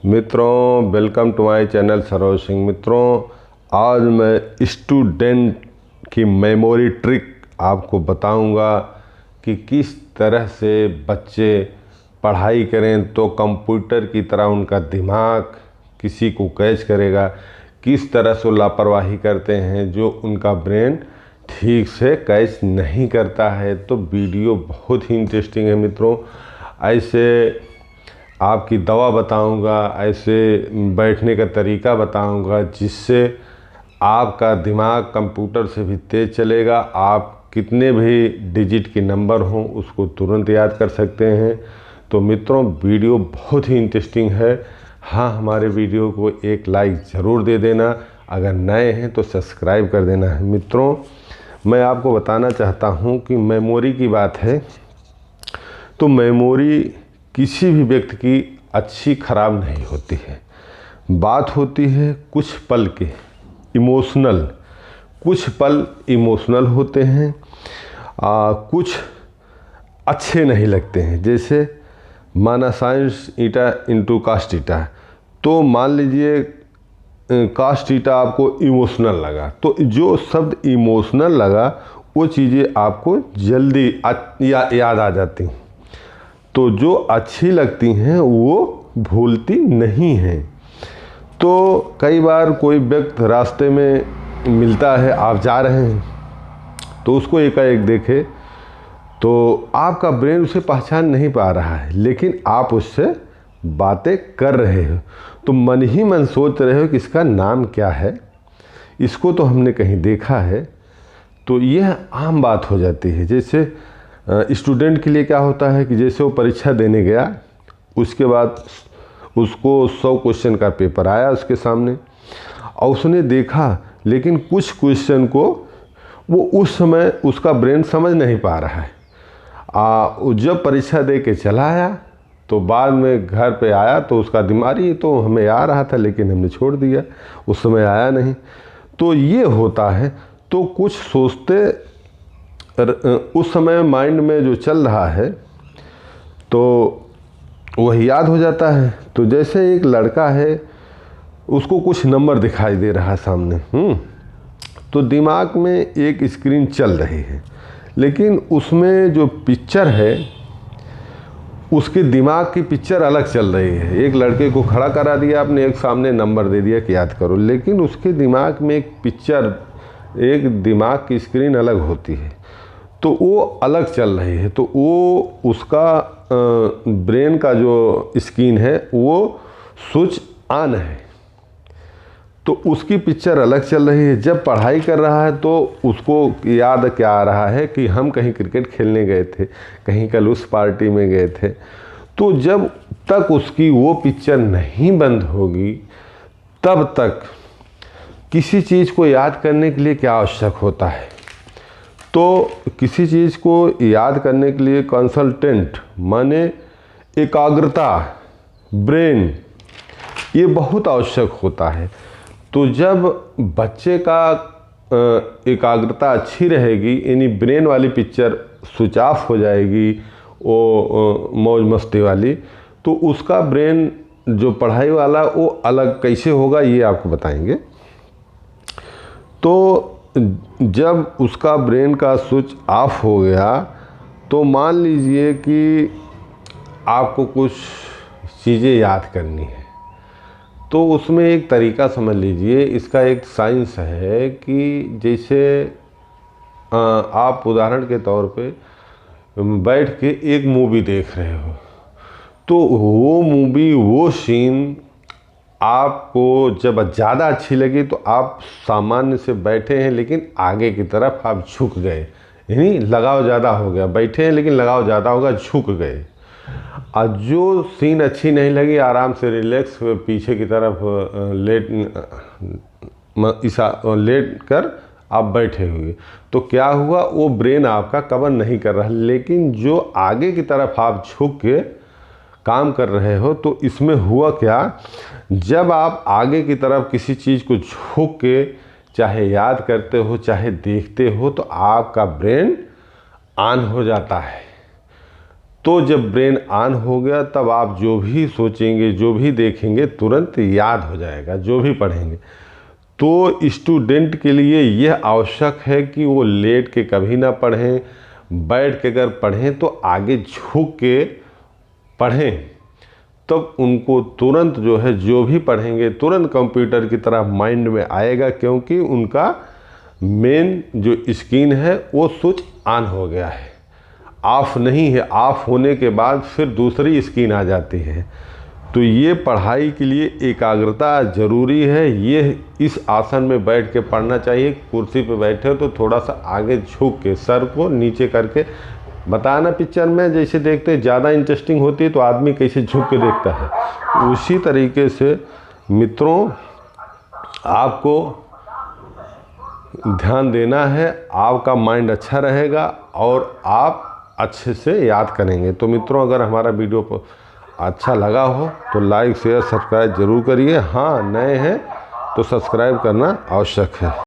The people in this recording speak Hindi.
मित्रों, welcome to my channel Saroj Singh. मित्रों, आज मैं स्टूडेंट की मेमोरी ट्रिक आपको बताऊंगा कि किस तरह से बच्चे पढ़ाई करें तो कंप्यूटर की तरह उनका दिमाग किसी को कैच करेगा। किस तरह से लापरवाही करते हैं जो उनका ब्रेन ठीक से कैच नहीं करता है। तो वीडियो बहुत ही इंटरेस्टिंग है मित्रों। ऐसे आपकी दवा बताऊंगा, ऐसे बैठने का तरीका बताऊंगा जिससे आपका दिमाग कंप्यूटर से भी तेज़ चलेगा। आप कितने भी डिजिट के नंबर हों उसको तुरंत याद कर सकते हैं। तो मित्रों, वीडियो बहुत ही इंटरेस्टिंग है। हाँ, हमारे वीडियो को एक लाइक ज़रूर दे देना। अगर नए हैं तो सब्सक्राइब कर देना है। मित्रों, मैं आपको बताना चाहता हूँ कि मेमोरी की बात है तो मेमोरी किसी भी व्यक्ति की अच्छी ख़राब नहीं होती है। बात होती है कुछ पल के इमोशनल। कुछ पल इमोशनल होते हैं, कुछ अच्छे नहीं लगते हैं। जैसे माना साइंस ईटा इंटू कास्ट ईटा, तो मान लीजिए कास्ट ईटा आपको इमोशनल लगा, तो जो शब्द इमोशनल लगा वो चीज़ें आपको जल्दी याद आ जाती हैं। तो जो अच्छी लगती हैं वो भूलती नहीं हैं। तो कई बार कोई व्यक्ति रास्ते में मिलता है, आप जा रहे हैं तो उसको एकाएक देखे तो आपका ब्रेन उसे पहचान नहीं पा रहा है, लेकिन आप उससे बातें कर रहे हो तो मन ही मन सोच रहे हो कि इसका नाम क्या है, इसको तो हमने कहीं देखा है। तो यह आम बात हो जाती है। जैसे स्टूडेंट के लिए क्या होता है कि जैसे वो परीक्षा देने गया, उसके बाद उसको 100 क्वेश्चन का पेपर आया उसके सामने और उसने देखा, लेकिन कुछ क्वेश्चन को वो उस समय उसका ब्रेन समझ नहीं पा रहा है। जब परीक्षा दे के चला आया तो बाद में घर पे आया तो उसका दिमाग ही तो हमें आ रहा था लेकिन हमने छोड़ दिया, उस समय आया नहीं। तो ये होता है। तो कुछ सोचते उस समय माइंड में जो चल रहा है तो वह याद हो जाता है। तो जैसे एक लड़का है, उसको कुछ नंबर दिखाई दे रहा है सामने, तो दिमाग में एक स्क्रीन चल रही है, लेकिन उसमें जो पिक्चर है उसके दिमाग की पिक्चर अलग चल रही है। एक लड़के को खड़ा करा दिया आपने, एक सामने नंबर दे दिया कि याद करो, लेकिन उसके दिमाग में एक पिक्चर, एक दिमाग की स्क्रीन अलग होती है, तो वो अलग चल रही है। तो वो उसका ब्रेन का जो स्क्रीन है वो स्विच ऑन है, तो उसकी पिक्चर अलग चल रही है। जब पढ़ाई कर रहा है तो उसको याद क्या आ रहा है कि हम कहीं क्रिकेट खेलने गए थे, कहीं कल उस पार्टी में गए थे। तो जब तक उसकी वो पिक्चर नहीं बंद होगी तब तक किसी चीज़ को याद करने के लिए क्या आवश्यक होता है। तो किसी चीज़ को याद करने के लिए कंसल्टेंट माने एकाग्रता, ब्रेन, ये बहुत आवश्यक होता है। तो जब बच्चे का एकाग्रता अच्छी रहेगी, यानी ब्रेन वाली पिक्चर स्विच ऑफ हो जाएगी, वो मौज मस्ती वाली, तो उसका ब्रेन जो पढ़ाई वाला वो अलग कैसे होगा ये आपको बताएंगे। तो जब उसका ब्रेन का स्विच ऑफ हो गया तो मान लीजिए कि आपको कुछ चीज़ें याद करनी है, तो उसमें एक तरीका समझ लीजिए। इसका एक साइंस है कि जैसे आप उदाहरण के तौर पे बैठ के एक मूवी देख रहे हो, तो वो मूवी, वो सीन आपको जब ज़्यादा अच्छी लगी तो आप सामान्य से बैठे हैं लेकिन आगे की तरफ आप झुक गए, यानी लगाव ज़्यादा हो गया। बैठे हैं लेकिन लगाव ज़्यादा होगा, झुक गए। और जो सीन अच्छी नहीं लगी, आराम से रिलैक्स पीछे की तरफ लेट कर आप बैठे हुए, तो क्या हुआ, वो ब्रेन आपका कवर नहीं कर रहा। लेकिन जो आगे की तरफ आप झुक के काम कर रहे हो, तो इसमें हुआ क्या, जब आप आगे की तरफ किसी चीज़ को झुक के चाहे याद करते हो चाहे देखते हो तो आपका ब्रेन ऑन हो जाता है। तो जब ब्रेन ऑन हो गया तब आप जो भी सोचेंगे, जो भी देखेंगे, तुरंत याद हो जाएगा, जो भी पढ़ेंगे। तो स्टूडेंट के लिए यह आवश्यक है कि वो लेट के कभी ना पढ़ें, बैठ के अगर पढ़ें तो आगे झुक के पढ़ें, तब उनको तुरंत जो है जो भी पढ़ेंगे तुरंत कंप्यूटर की तरह माइंड में आएगा, क्योंकि उनका मेन जो स्क्रीन है वो स्विच ऑन हो गया है, ऑफ नहीं है। ऑफ होने के बाद फिर दूसरी स्क्रीन आ जाती है। तो ये पढ़ाई के लिए एकाग्रता ज़रूरी है। ये इस आसन में बैठ के पढ़ना चाहिए। कुर्सी पे बैठे हो तो थोड़ा सा आगे झुक के सर को नीचे करके, बताना पिक्चर में जैसे देखते हैं, ज़्यादा इंटरेस्टिंग होती है तो आदमी कैसे झुक के देखता है, उसी तरीके से मित्रों आपको ध्यान देना है। आपका माइंड अच्छा रहेगा और आप अच्छे से याद करेंगे। तो मित्रों अगर हमारा वीडियो अच्छा लगा हो तो लाइक शेयर सब्सक्राइब ज़रूर करिए। हाँ, नए हैं तो सब्सक्राइब करना आवश्यक है।